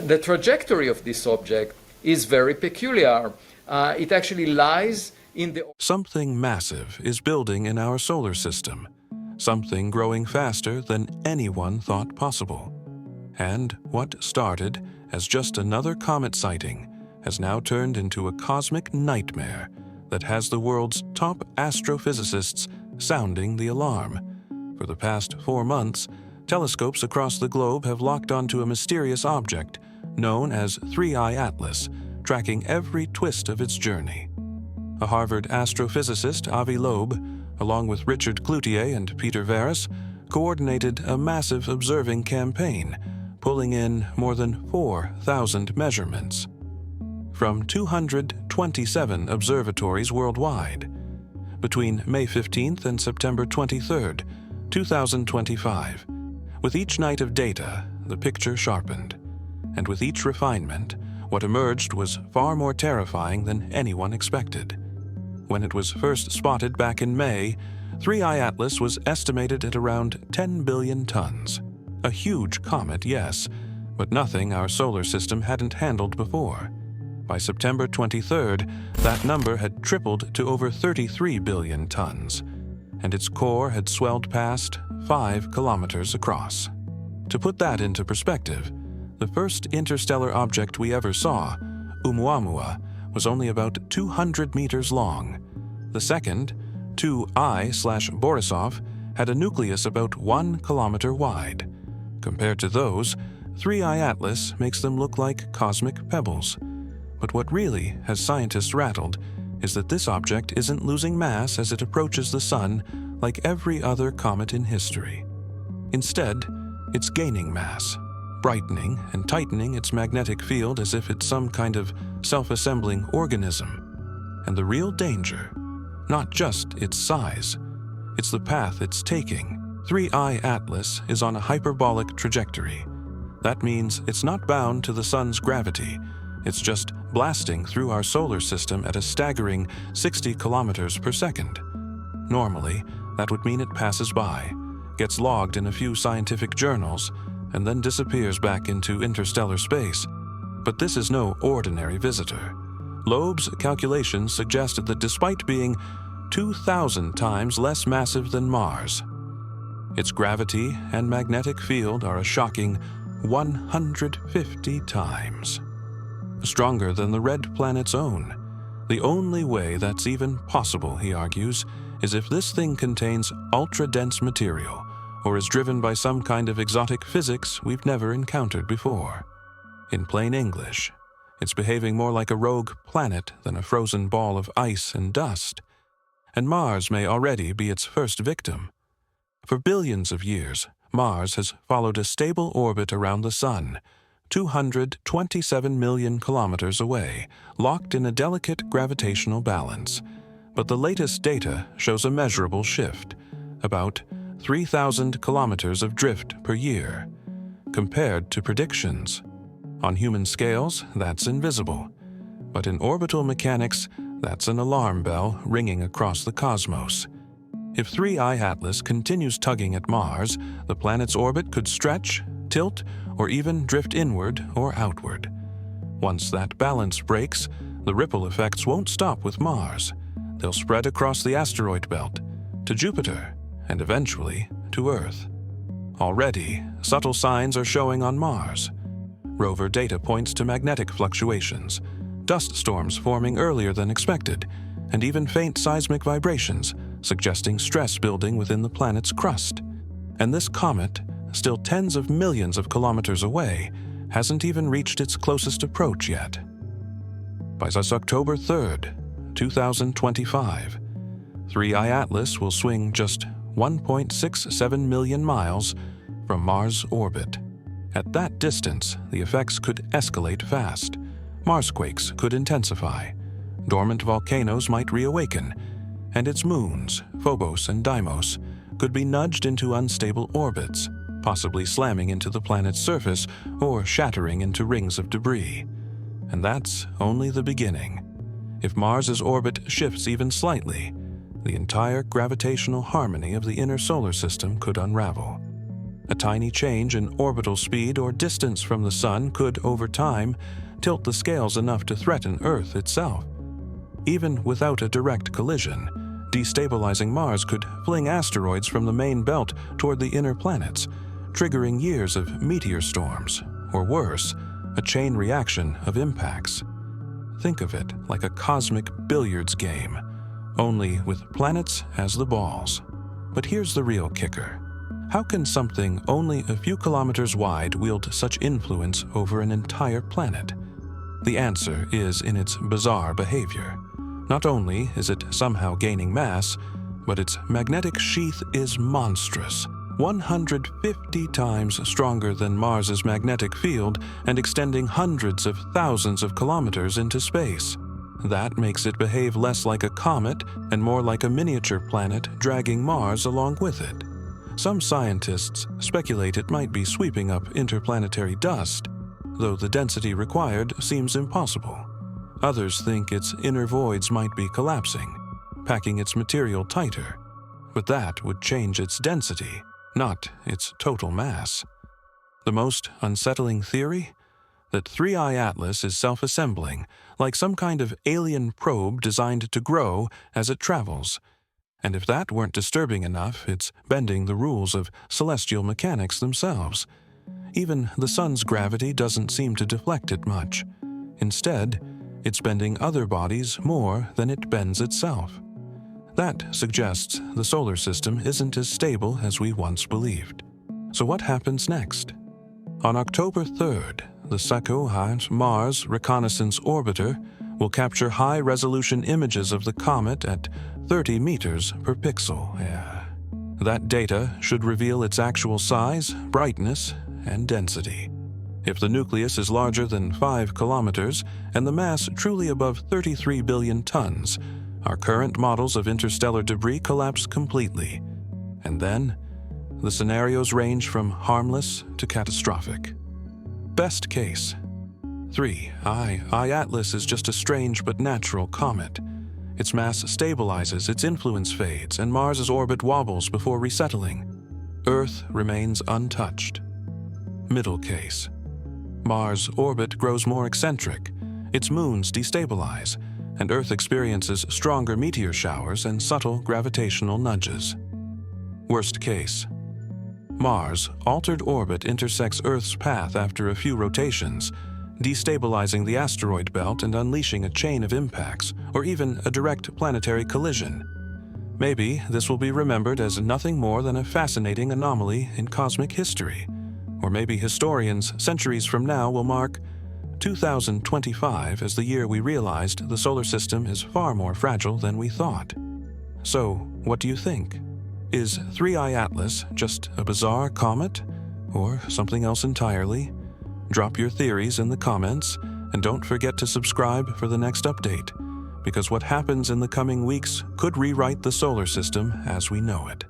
the trajectory of this object is very peculiar. It actually lies in the... Something massive is building in our solar system, something growing faster than anyone thought possible. And what started as just another comet sighting has now turned into a cosmic nightmare that has the world's top astrophysicists sounding the alarm. For the past 4 months, telescopes across the globe have locked onto a mysterious object known as 3I Atlas, tracking every twist of its journey. A Harvard astrophysicist, Avi Loeb, along with Richard Cloutier and Peter Verris, coordinated a massive observing campaign, pulling in more than 4,000 measurements from 227 observatories worldwide. Between May 15th and September 23rd, 2025, with each night of data, the picture sharpened. And with each refinement, what emerged was far more terrifying than anyone expected. When it was first spotted back in May, 3I Atlas was estimated at around 10 billion tons. A huge comet, yes, but nothing our solar system hadn't handled before. By September 23rd, that number had tripled to over 33 billion tons, and its core had swelled past 5 kilometers across. To put that into perspective, the first interstellar object we ever saw, Oumuamua, was only about 200 meters long. The second, 2I/Borisov, had a nucleus about 1 kilometer wide. Compared to those, 3I Atlas makes them look like cosmic pebbles. But what really has scientists rattled is that this object isn't losing mass as it approaches the Sun like every other comet in history. Instead, it's gaining mass, brightening and tightening its magnetic field as if it's some kind of self-assembling organism. And the real danger, not just its size, it's the path it's taking. 3I Atlas is on a hyperbolic trajectory. That means it's not bound to the Sun's gravity. It's just blasting through our solar system at a staggering 60 kilometers per second. Normally, that would mean it passes by, gets logged in a few scientific journals, and then disappears back into interstellar space. But this is no ordinary visitor. Loeb's calculations suggested that despite being 2,000 times less massive than Mars, its gravity and magnetic field are a shocking 150 times. Stronger than the red planet's own. The only way that's even possible, he argues, is if this thing contains ultra-dense material or is driven by some kind of exotic physics we've never encountered before. In plain English, it's behaving more like a rogue planet than a frozen ball of ice and dust. And Mars may already be its first victim. For billions of years, Mars has followed a stable orbit around the Sun, 227 million kilometers away, locked in a delicate gravitational balance. But the latest data shows a measurable shift, about 3,000 kilometers of drift per year. Compared to predictions, on human scales, that's invisible. But in orbital mechanics, that's an alarm bell ringing across the cosmos. If 3I Atlas continues tugging at Mars, the planet's orbit could stretch, tilt, or even drift inward or outward. Once that balance breaks, the ripple effects won't stop with Mars. They'll spread across the asteroid belt, to Jupiter, and eventually to Earth. Already, subtle signs are showing on Mars. Rover data points to magnetic fluctuations, dust storms forming earlier than expected, and even faint seismic vibrations, suggesting stress building within the planet's crust. And this comet, still tens of millions of kilometers away, hasn't even reached its closest approach yet. By October 3rd, 2025, 3I Atlas will swing just 1.67 million miles from Mars' orbit. At that distance, the effects could escalate fast. Marsquakes could intensify, dormant volcanoes might reawaken, and its moons, Phobos and Deimos, could be nudged into unstable orbits, possibly slamming into the planet's surface or shattering into rings of debris. And that's only the beginning. If Mars's orbit shifts even slightly, the entire gravitational harmony of the inner solar system could unravel. A tiny change in orbital speed or distance from the Sun could, over time, tilt the scales enough to threaten Earth itself. Even without a direct collision, destabilizing Mars could fling asteroids from the main belt toward the inner planets, triggering years of meteor storms, or worse, a chain reaction of impacts. Think of it like a cosmic billiards game, only with planets as the balls. But here's the real kicker. How can something only a few kilometers wide wield such influence over an entire planet? The answer is in its bizarre behavior. Not only is it somehow gaining mass, but its magnetic sheath is monstrous, 150 times stronger than Mars's magnetic field and extending hundreds of thousands of kilometers into space. That makes it behave less like a comet and more like a miniature planet dragging Mars along with it. Some scientists speculate it might be sweeping up interplanetary dust, though the density required seems impossible. Others think its inner voids might be collapsing, packing its material tighter, but that would change its density, not its total mass. The most unsettling theory? That 3I Atlas is self-assembling, like some kind of alien probe designed to grow as it travels. And if that weren't disturbing enough, it's bending the rules of celestial mechanics themselves. Even the Sun's gravity doesn't seem to deflect it much. Instead, it's bending other bodies more than it bends itself. That suggests the solar system isn't as stable as we once believed. So what happens next? On October 3rd, the Saku Mars Reconnaissance Orbiter will capture high-resolution images of the comet at 30 meters per pixel. That data should reveal its actual size, brightness, and density. If the nucleus is larger than 5 kilometers and the mass truly above 33 billion tons, our current models of interstellar debris collapse completely. And then, the scenarios range from harmless to catastrophic. Best case. 3I Atlas is just a strange but natural comet. Its mass stabilizes, its influence fades, and Mars's orbit wobbles before resettling. Earth remains untouched. Middle case. Mars' orbit grows more eccentric, its moons destabilize, and Earth experiences stronger meteor showers and subtle gravitational nudges. Worst case. Mars' altered orbit intersects Earth's path after a few rotations, destabilizing the asteroid belt and unleashing a chain of impacts, or even a direct planetary collision. Maybe this will be remembered as nothing more than a fascinating anomaly in cosmic history. Or maybe historians centuries from now will mark 2025 as the year we realized the solar system is far more fragile than we thought. So, what do you think? Is 3I Atlas just a bizarre comet, or something else entirely? Drop your theories in the comments, and don't forget to subscribe for the next update, because what happens in the coming weeks could rewrite the solar system as we know it.